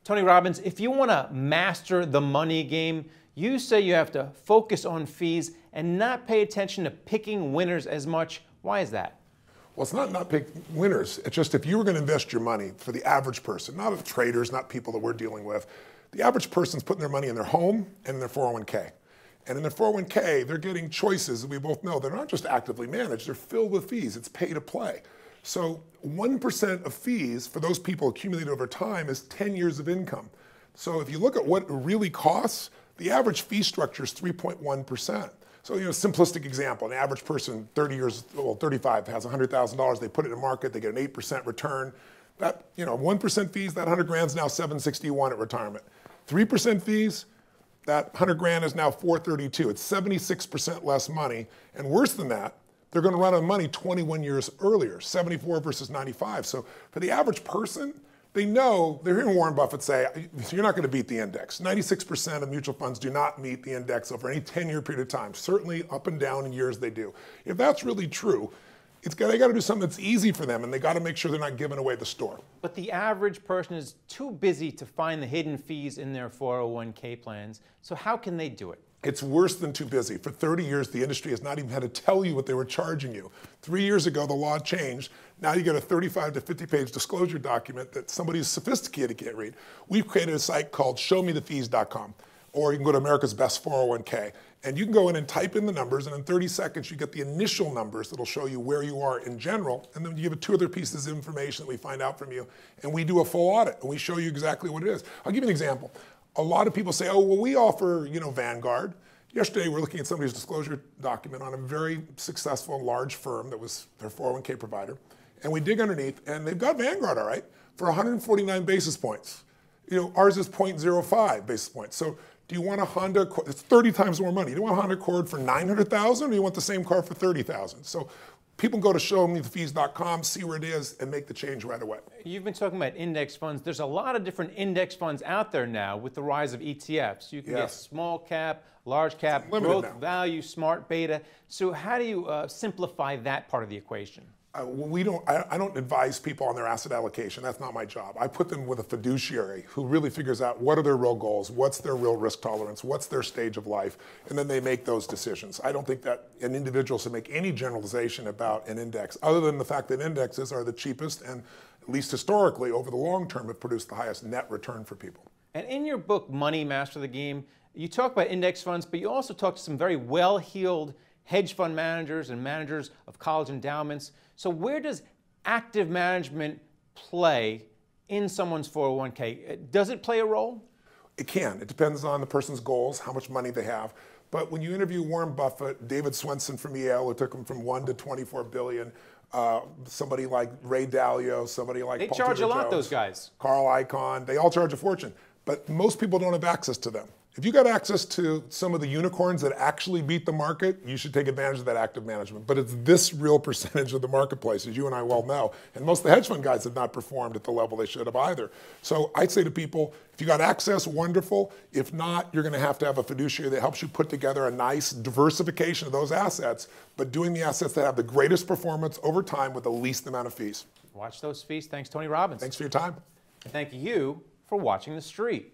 Tony Robbins, if you want to master the money game, you say you have to focus on fees and not pay attention to picking winners as much. Why is that? Well, it's not pick winners. It's just if you were going to invest your money for the average person, not of traders, not people that we're dealing with, the average person's putting their money in their home and in their 401k. And in their 401k, they're getting choices that we both know. They're not just actively managed, they're filled with fees. It's pay to play. So 1% of fees for those people accumulated over time is 10 years of income. So if you look at what it really costs, the average fee structure is 3.1%. So, simplistic example, an average person, 35, has $100,000, they put it in market, they get an 8% return. That, 1% fees, that 100 grand is now 761 at retirement. 3% fees, that 100 grand is now 432. It's 76% less money. And worse than that, they're going to run out of money 21 years earlier, 74 versus 95. So for the average person, they know, they're hearing Warren Buffett say, you're not going to beat the index. 96% of mutual funds do not meet the index over any 10-year period of time. Certainly up and down in years they do. If that's really true, they got to do something that's easy for them, and they got to make sure they're not giving away the store. But the average person is too busy to find the hidden fees in their 401k plans. So how can they do it? It's worse than too busy. For 30 years, the industry has not even had to tell you what they were charging you. 3 years ago, the law changed. Now you get a 35 to 50-page disclosure document that somebody who's sophisticated can't read. We've created a site called showmethefees.com, or you can go to America's Best 401k. And you can go in and type in the numbers, and in 30 seconds, you get the initial numbers that'll show you where you are in general. And then you give 2 other pieces of information that we find out from you. And we do a full audit, and we show you exactly what it is. I'll give you an example. A lot of people say, oh, well, we offer, Vanguard. Yesterday, we were looking at somebody's disclosure document on a very successful large firm that was their 401k provider. And we dig underneath, and they've got Vanguard, all right, for 149 basis points. Ours is 0.05 basis points. So do you want a Honda Accord? It's 30 times more money. Do you want a Honda Accord for $900,000, or do you want the same car for $30,000? So people go to showmethefees.com, see where it is, and make the change right away. You've been talking about index funds. There's a lot of different index funds out there now with the rise of ETFs. You can get small cap, large cap, growth, value, smart beta. So how do you simplify that part of the equation? I don't advise people on their asset allocation. That's not my job. I put them with a fiduciary who really figures out what are their real goals, what's their real risk tolerance, what's their stage of life, and then they make those decisions. I don't think that an individual should make any generalization about an index, other than the fact that indexes are the cheapest and, at least historically, over the long term, have produced the highest net return for people. And in your book, Money, Master the Game, you talk about index funds, but you also talk to some very well-heeled hedge fund managers and managers of college endowments. So where does active management play in someone's 401k? Does it play a role? It can. It depends on the person's goals, how much money they have. But when you interview Warren Buffett, David Swensen from Yale, who took him from 1 to 24 billion, somebody like Ray Dalio, somebody like They Paul charge Tudor a lot, Jones, those guys. Carl Icahn, they all charge a fortune. But most people don't have access to them. If you got access to some of the unicorns that actually beat the market, you should take advantage of that active management. But it's this real percentage of the marketplace, as you and I well know. And most of the hedge fund guys have not performed at the level they should have either. So I'd say to people, if you got access, wonderful. If not, you're going to have a fiduciary that helps you put together a nice diversification of those assets, but doing the assets that have the greatest performance over time with the least amount of fees. Watch those fees. Thanks, Tony Robbins. Thanks for your time. And thank you for watching The Street.